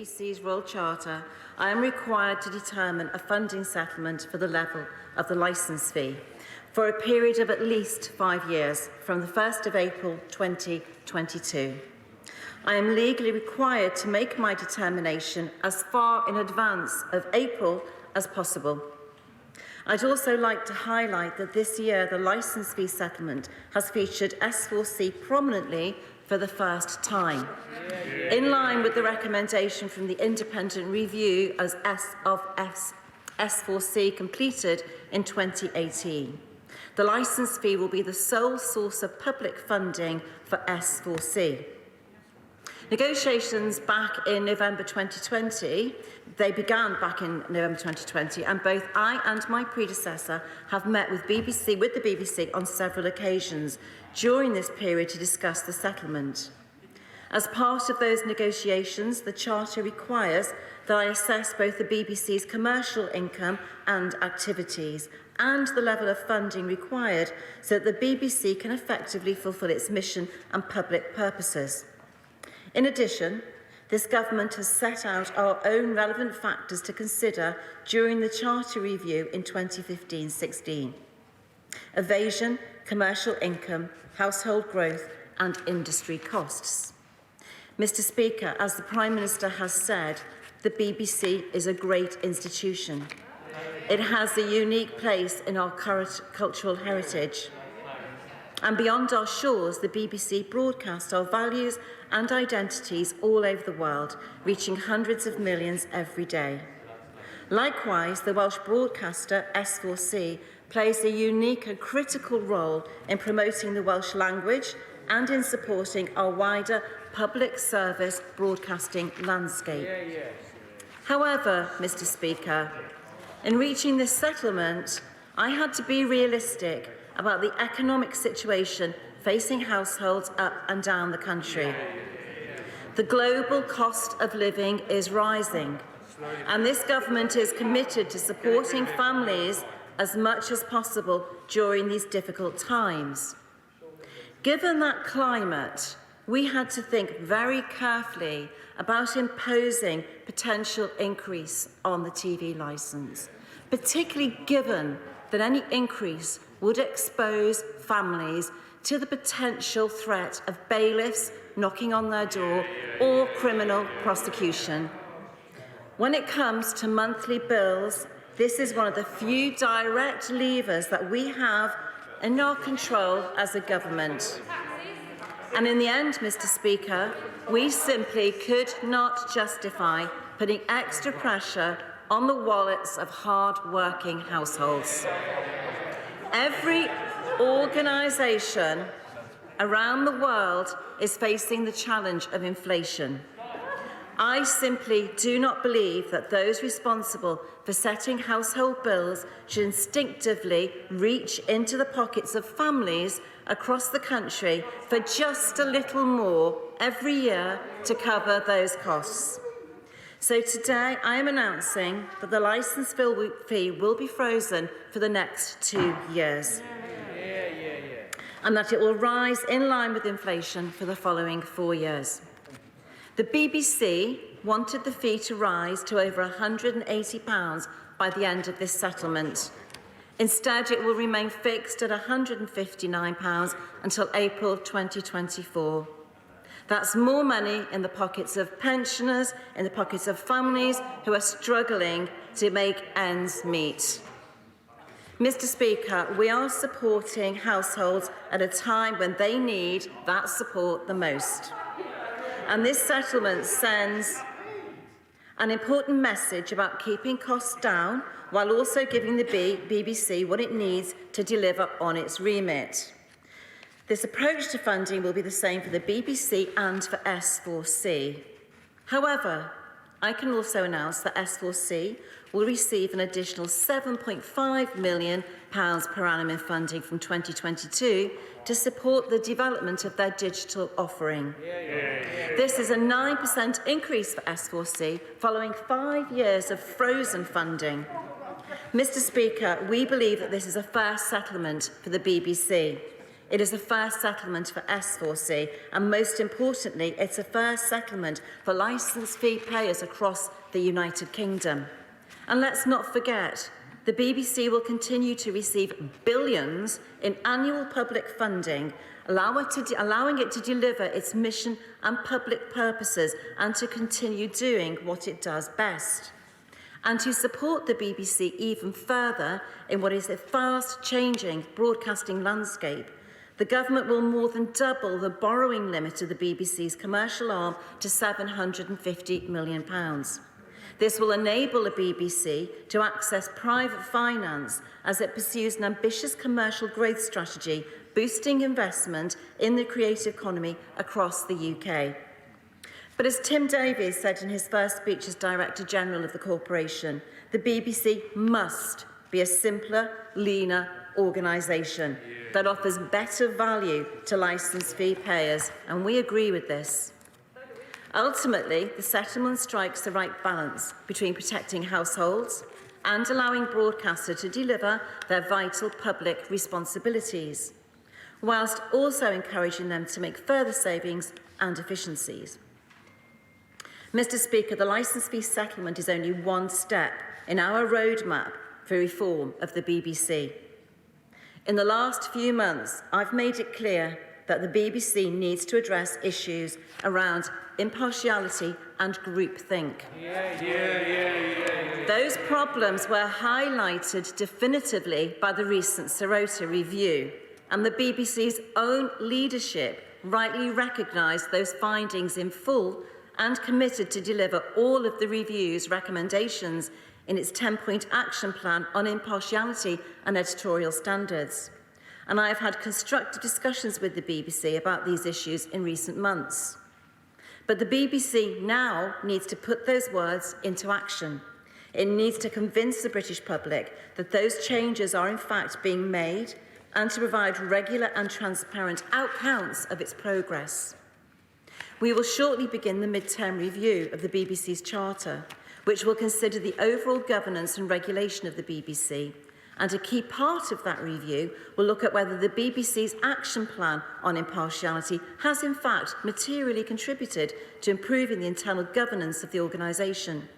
BBC's Royal Charter, I am required to determine a funding settlement for the level of the licence fee for a period of at least 5 years, from the 1st of April 2022. I am legally required to make my determination as far in advance of April as possible. I'd also like to highlight that this year the licence fee settlement has featured S4C prominently for the first time, in line with the recommendation from the independent review of S4C completed in 2018. The licence fee will be the sole source of public funding for S4C. Negotiations back in November 2020, they began back in November 2020, and both I and my predecessor have met with the BBC on several occasions during this period to discuss the settlement. As part of those negotiations, the Charter requires that I assess both the BBC's commercial income and activities and the level of funding required so that the BBC can effectively fulfil its mission and public purposes. In addition, this government has set out our own relevant factors to consider during the Charter review in 2015-16. Evasion, commercial income, household growth and industry costs. Mr. Speaker, as the Prime Minister has said, the BBC is a great institution. It has a unique place in our current cultural heritage. And beyond our shores, the BBC broadcasts our values and identities all over the world, reaching hundreds of millions every day. Likewise, the Welsh broadcaster S4C plays a unique and critical role in promoting the Welsh language and in supporting our wider public service broadcasting landscape. However, Mr. Speaker, in reaching this settlement, I had to be realistic about the economic situation facing households up and down the country. The global cost of living is rising, and this government is committed to supporting families as much as possible during these difficult times. Given that climate, we had to think very carefully about imposing potential increase on the TV licence, particularly given that any increase would expose families to the potential threat of bailiffs knocking on their door or criminal prosecution. When it comes to monthly bills, this is one of the few direct levers that we have in our control as a government. And in the end, Mr. Speaker, we simply could not justify putting extra pressure on the wallets of hard-working households. Every organisation around the world is facing the challenge of inflation. I simply do not believe that those responsible for setting household bills should instinctively reach into the pockets of families across the country for just a little more every year to cover those costs. So today I am announcing that the licence fee will be frozen for the next 2 years, and that it will rise in line with inflation for the following 4 years. The BBC wanted the fee to rise to over £180 by the end of this settlement. Instead, it will remain fixed at £159 until April 2024. That's more money in the pockets of pensioners, in the pockets of families who are struggling to make ends meet. Mr. Speaker, we are supporting households at a time when they need that support the most. And this settlement sends an important message about keeping costs down while also giving the BBC what it needs to deliver on its remit. This approach to funding will be the same for the BBC and for S4C. However, I can also announce that S4C will receive an additional £7.5 million per annum in funding from 2022 to support the development of their digital offering. This is a 9% increase for S4C following 5 years of frozen funding. Mr. Speaker, we believe that this is a fair settlement for the BBC. It is a fair settlement for S4C, and most importantly, it's a fair settlement for licence fee payers across the United Kingdom. And let's not forget, the BBC will continue to receive billions in annual public funding, allowing it to deliver its mission and public purposes and to continue doing what it does best. And to support the BBC even further in what is a fast-changing broadcasting landscape, the government will more than double the borrowing limit of the BBC's commercial arm to £750 million. This will enable the BBC to access private finance as it pursues an ambitious commercial growth strategy, boosting investment in the creative economy across the UK. But as Tim Davies said in his first speech as Director General of the corporation, the BBC must be a simpler, leaner organisation that offers better value to licence fee payers, and we agree with this. Ultimately, the settlement strikes the right balance between protecting households and allowing broadcasters to deliver their vital public responsibilities, whilst also encouraging them to make further savings and efficiencies. Mr. Speaker, the licence fee settlement is only one step in our roadmap for reform of the BBC. In the last few months, I've made it clear that the BBC needs to address issues around impartiality and groupthink. Those problems were highlighted definitively by the recent Sirota review, and the BBC's own leadership rightly recognised those findings in full and committed to deliver all of the review's recommendations in its 10-point action plan on impartiality and editorial standards. And I have had constructive discussions with the BBC about these issues in recent months. But the BBC now needs to put those words into action. It needs to convince the British public that those changes are in fact being made and to provide regular and transparent accounts of its progress. We will shortly begin the mid-term review of the BBC's charter, which will consider the overall governance and regulation of the BBC. And a key part of that review will look at whether the BBC's action plan on impartiality has in fact materially contributed to improving the internal governance of the organisation.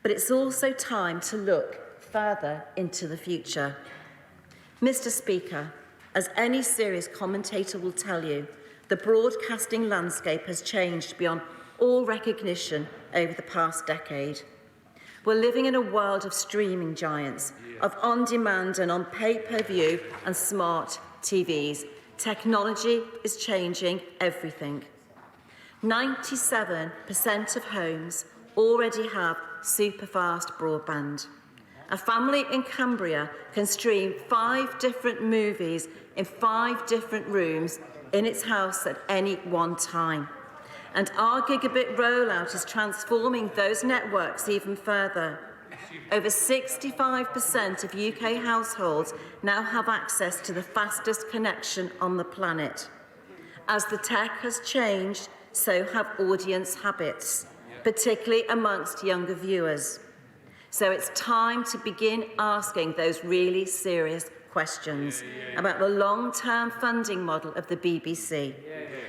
But it's also time to look further into the future. Mr. Speaker, as any serious commentator will tell you, the broadcasting landscape has changed beyond all recognition over the past decade. We're living in a world of streaming giants, of on-demand and on pay-per-view and smart TVs. Technology is changing everything. 97% of homes already have super-fast broadband. A family in Cumbria can stream 5 different movies in 5 different rooms in its house at any one time. And our gigabit rollout is transforming those networks even further. Over 65% of UK households now have access to the fastest connection on the planet. As the tech has changed, so have audience habits, particularly amongst younger viewers. So it's time to begin asking those really serious questions about the long-term funding model of the BBC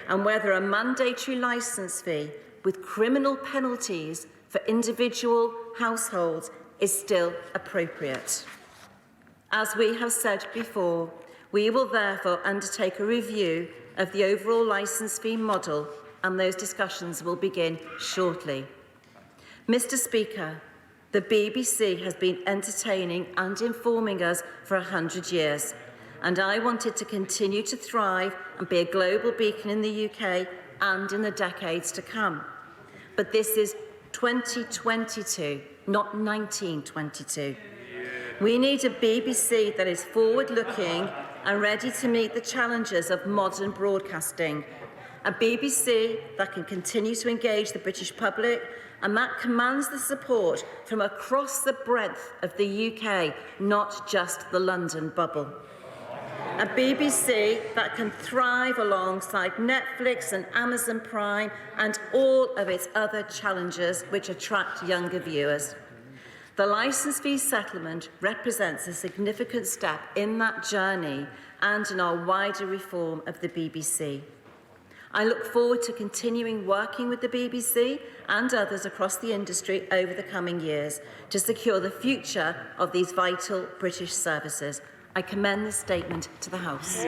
and whether a mandatory licence fee with criminal penalties for individual households is still appropriate. As we have said before, we will therefore undertake a review of the overall licence fee model, and those discussions will begin shortly. Mr. Speaker, the BBC has been entertaining and informing us for 100 years, and I want it to continue to thrive and be a global beacon in the UK and in the decades to come. But this is 2022, not 1922. We need a BBC that is forward-looking and ready to meet the challenges of modern broadcasting. A BBC that can continue to engage the British public and that commands the support from across the breadth of the UK, not just the London bubble. A BBC that can thrive alongside Netflix and Amazon Prime and all of its other challenges which attract younger viewers. The licence fee settlement represents a significant step in that journey and in our wider reform of the BBC. I look forward to continuing working with the BBC and others across the industry over the coming years to secure the future of these vital British services. I commend this statement to the House.